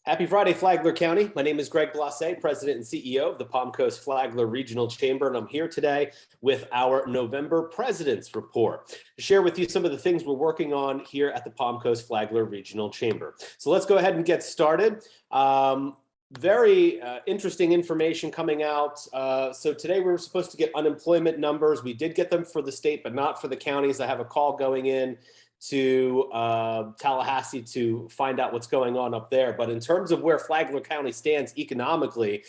Happy Friday, Flagler County. My name is Greg Blose, President and CEO of the Palm Coast-Flagler Regional Chamber, and I'm here today with our November President's Report to share with you some of the things we're working on here at the Palm Coast-Flagler Regional Chamber. So let's go ahead and get started. Very interesting information coming out. So today we were supposed to get unemployment numbers. We did get them for the state, but not for the counties. I have a call going in to Tallahassee to find out what's going on up there. But in terms of where Flagler County stands economically,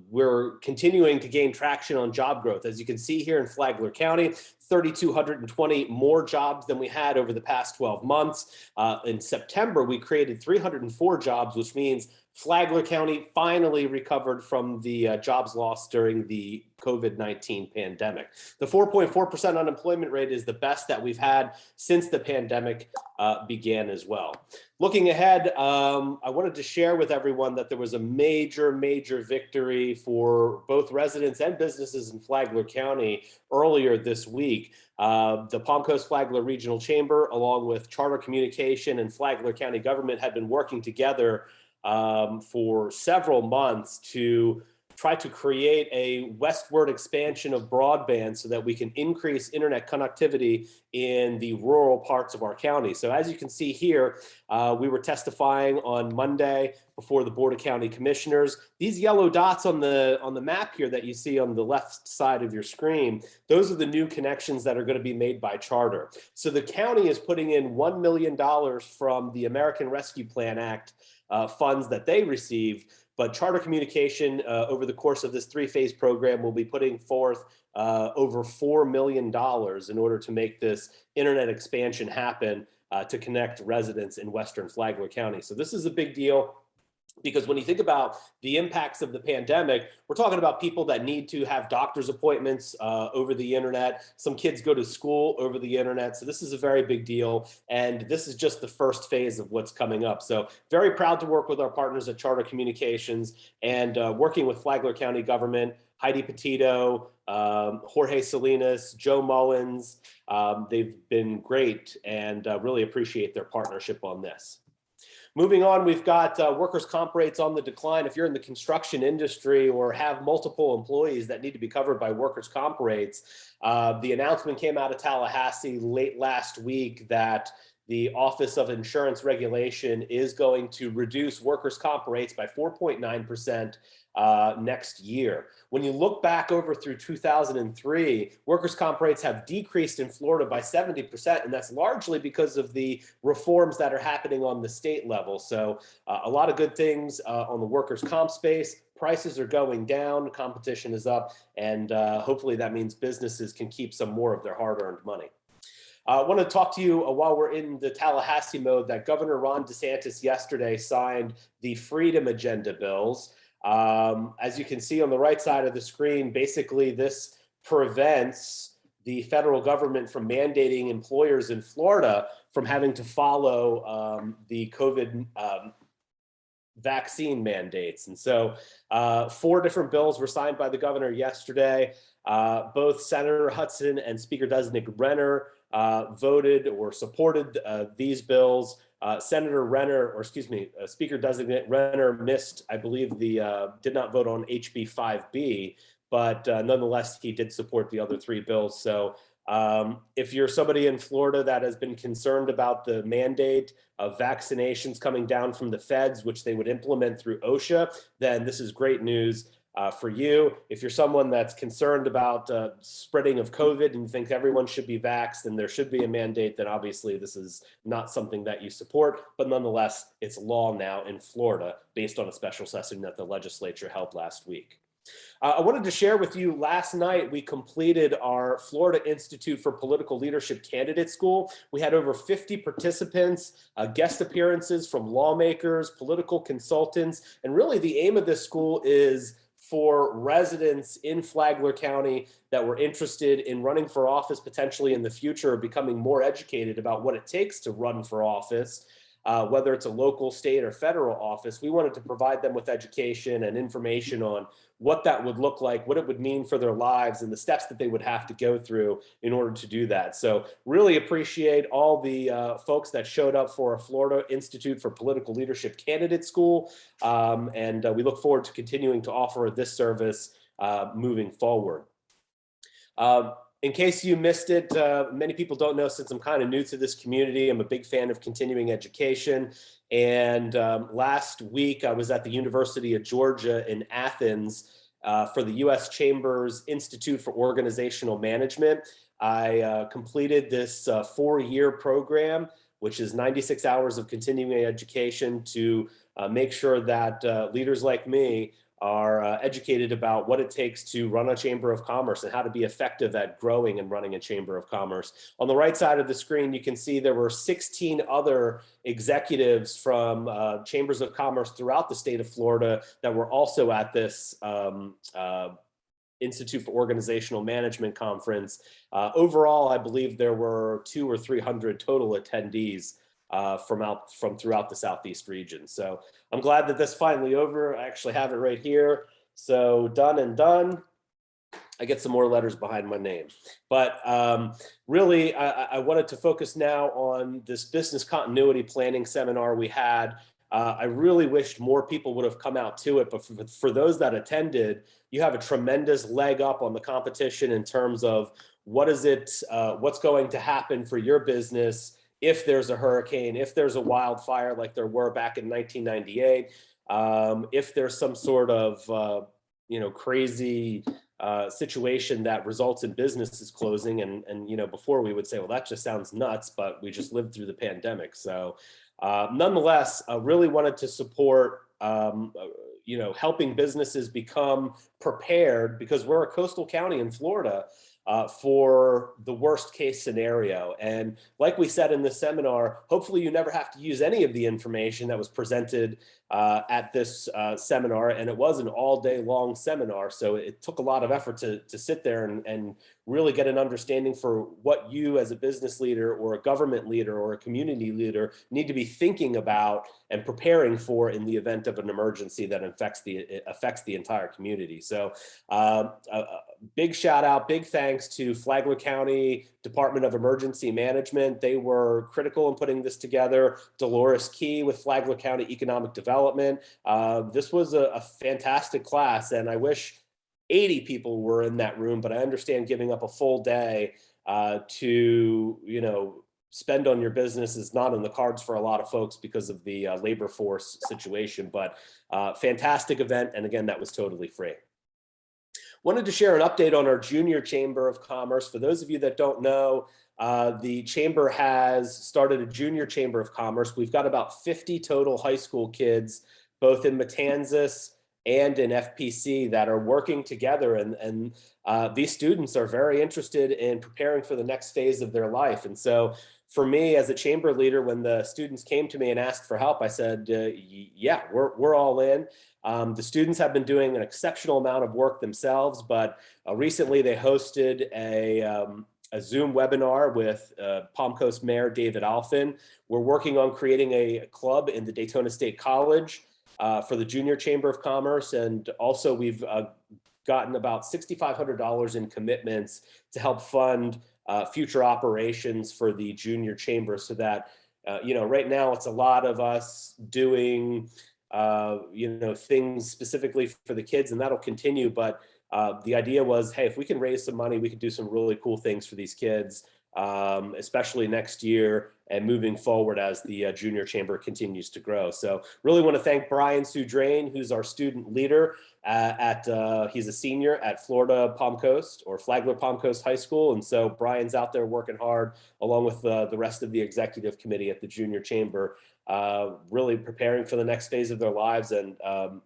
we're continuing to gain traction on job growth. As you can see here in Flagler County, 3,220 more jobs than we had over the past 12 months. In September, we created 304 jobs, which means Flagler County finally recovered from the jobs lost during the COVID-19 pandemic. The 4.4% unemployment rate is the best that we've had since the pandemic began as well. Looking ahead, I wanted to share with everyone that there was a major victory for both residents and businesses in Flagler County earlier this week. The Palm Coast-Flagler Regional Chamber, along with Charter Communication and Flagler County government, had been working together for several months to try to create a westward expansion of broadband so that we can increase internet connectivity in the rural parts of our county. So as you can see here, we were testifying on Monday before the Board of County Commissioners. These yellow dots on the map here that you see on the left side of your screen, those are the new connections that are going to be made by Charter. So the county is putting in $1 million from the American Rescue Plan Act funds that they received, but Charter Communication over the course of this three-phase program will be putting forth over $4 million in order to make this internet expansion happen to connect residents in Western Flagler County. So this is a big deal, because when you think about the impacts of the pandemic, we're talking about people that need to have doctor's appointments over the internet. Some kids go to school over the internet. So this is a very big deal. And this is just the first phase of what's coming up. So very proud to work with our partners at Charter Communications and working with Flagler County government, Heidi Petito, Jorge Salinas, Joe Mullins. They've been great and really appreciate their partnership on this. Moving on, we've got workers' comp rates on the decline. If you're in the construction industry or have multiple employees that need to be covered by workers' comp rates, the announcement came out of Tallahassee late last week that the Office of Insurance Regulation is going to reduce workers' comp rates by 4.9% next year. When you look back over through 2003, workers' comp rates have decreased in Florida by 70%, and that's largely because of the reforms that are happening on the state level. So a lot of good things on the workers' comp space. Prices are going down, competition is up, and hopefully that means businesses can keep some more of their hard-earned money. I want to talk to you while we're in the Tallahassee mode that Governor Ron DeSantis yesterday signed the Freedom Agenda bills. As you can see on the right side of the screen, basically this prevents the federal government from mandating employers in Florida from having to follow the COVID vaccine mandates. And so 4 different bills were signed by the governor yesterday. Both Senator Hudson and Speaker-designate Renner voted or supported these bills. Senator Renner, or excuse me, Speaker-designate Renner missed, I believe, did not vote on HB 5B, but nonetheless, he did support the other 3 bills. So if you're somebody in Florida that has been concerned about the mandate of vaccinations coming down from the feds, which they would implement through OSHA, then this is great news for you. If you're someone that's concerned about spreading of COVID and you think everyone should be vaxxed and there should be a mandate, then obviously this is not something that you support, but nonetheless, it's law now in Florida based on a special session that the legislature held last week. I wanted to share with you, last night we completed our Florida Institute for Political Leadership Candidate School. We had over 50 participants, guest appearances from lawmakers, political consultants, and really the aim of this school is for residents in Flagler County that were interested in running for office potentially in the future, or becoming more educated about what it takes to run for office, whether it's a local, state, or federal office, we wanted to provide them with education and information on what that would look like, what it would mean for their lives, and the steps that they would have to go through in order to do that. So really appreciate all the folks that showed up for a Florida Institute for Political Leadership Candidate School. And we look forward to continuing to offer this service moving forward. In case you missed it, many people don't know, since I'm kind of new to this community, I'm a big fan of continuing education. And last week I was at the University of Georgia in Athens for the U.S. Chamber's Institute for Organizational Management. I completed this 4-year program, which is 96 hours of continuing education to make sure that leaders like me are educated about what it takes to run a chamber of commerce and how to be effective at growing and running a chamber of commerce. On the right side of the screen, you can see there were 16 other executives from chambers of commerce throughout the state of Florida that were also at this Institute for Organizational Management conference. Overall, I believe there were 200 or 300 total attendees from throughout the Southeast region. So I'm glad that this is finally over. I actually have it right here. So done and done. I get some more letters behind my name. But really, I wanted to focus now on this business continuity planning seminar we had. I really wished more people would have come out to it, but for those that attended, you have a tremendous leg up on the competition in terms of what's going to happen for your business if there's a hurricane, if there's a wildfire like there were back in 1998, if there's some sort of crazy situation that results in businesses closing, and before we would say, well, that just sounds nuts, but we just lived through the pandemic. So nonetheless, I really wanted to support helping businesses become prepared, because we're a coastal county in Florida, for the worst case scenario. And like we said in this seminar, hopefully you never have to use any of the information that was presented at this seminar. And it was an all-day long seminar, so it took a lot of effort to sit there and really get an understanding for what you as a business leader or a government leader or a community leader need to be thinking about and preparing for in the event of an emergency that affects the entire community. So big shout out, big thanks to Flagler County Department of Emergency Management. They were critical in putting this together. Dolores Key with Flagler County Economic Development. This was a fantastic class, and I wish 80 people were in that room, but I understand giving up a full day to spend on your business is not in the cards for a lot of folks because of the labor force situation. But fantastic event, and again, that was totally free. Wanted to share an update on our Junior Chamber of Commerce. For those of you that don't know, the Chamber has started a Junior Chamber of Commerce. We've got about 50 total high school kids, both in Matanzas and in FPC, that are working together. And these students are very interested in preparing for the next phase of their life. And so for me as a chamber leader, when the students came to me and asked for help, I said, yeah, we're all in. The students have been doing an exceptional amount of work themselves, but recently they hosted a Zoom webinar with Palm Coast Mayor David Alfin. We're working on creating a club in the Daytona State College for the Junior Chamber of Commerce. And also we've gotten about $6,500 in commitments to help fund future operations for the Junior Chamber, so that, right now it's a lot of us doing, things specifically for the kids, and that'll continue. But the idea was, hey, if we can raise some money, we could do some really cool things for these kids, especially next year and moving forward as the Junior Chamber continues to grow. So really want to thank Brian Sudrain, who's our student leader he's a senior at Florida Palm Coast, or Flagler Palm Coast High School. And so Brian's out there working hard along with the rest of the executive committee at the Junior Chamber, really preparing for the next phase of their lives. And I'm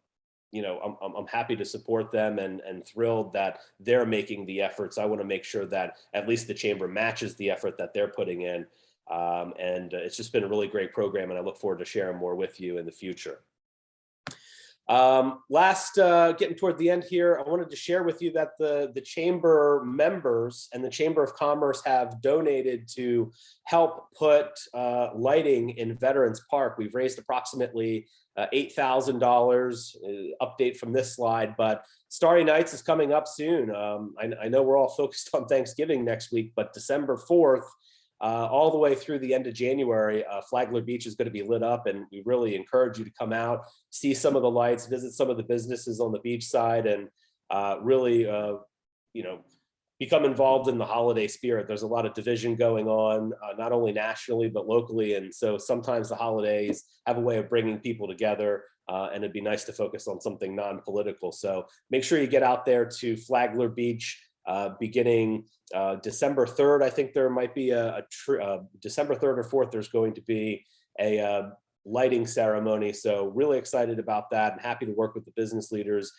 happy to support them and thrilled that they're making the efforts. I want to make sure that at least the chamber matches the effort that they're putting in. And it's just been a really great program, and I look forward to sharing more with you in the future. Getting toward the end here, I wanted to share with you that the chamber members and the Chamber of Commerce have donated to help put lighting in Veterans Park. We've raised approximately $8,000. Update from this slide, but Starry Nights is coming up soon. I know we're all focused on Thanksgiving next week, but December 4th, all the way through the end of January, Flagler Beach is going to be lit up, and we really encourage you to come out, see some of the lights, visit some of the businesses on the beach side, and really, become involved in the holiday spirit. There's a lot of division going on, not only nationally, but locally. And so sometimes the holidays have a way of bringing people together, and it'd be nice to focus on something non-political. So make sure you get out there to Flagler Beach beginning December 3rd. I think there might be December 3rd or 4th, there's going to be a lighting ceremony. So really excited about that, and happy to work with the business leaders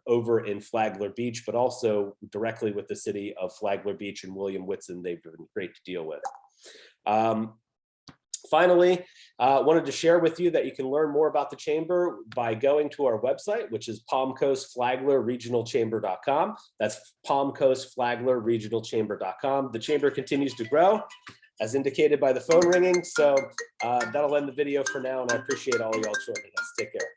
over in Flagler Beach, but also directly with the city of Flagler Beach and William Whitson. They've been great to deal with. Finally, wanted to share with you that you can learn more about the chamber by going to our website, which is palmcoastflaglerregionalchamber.com. That's palmcoastflaglerregionalchamber.com. The chamber continues to grow, as indicated by the phone ringing. So that'll end the video for now, and I appreciate all y'all joining us. Take care.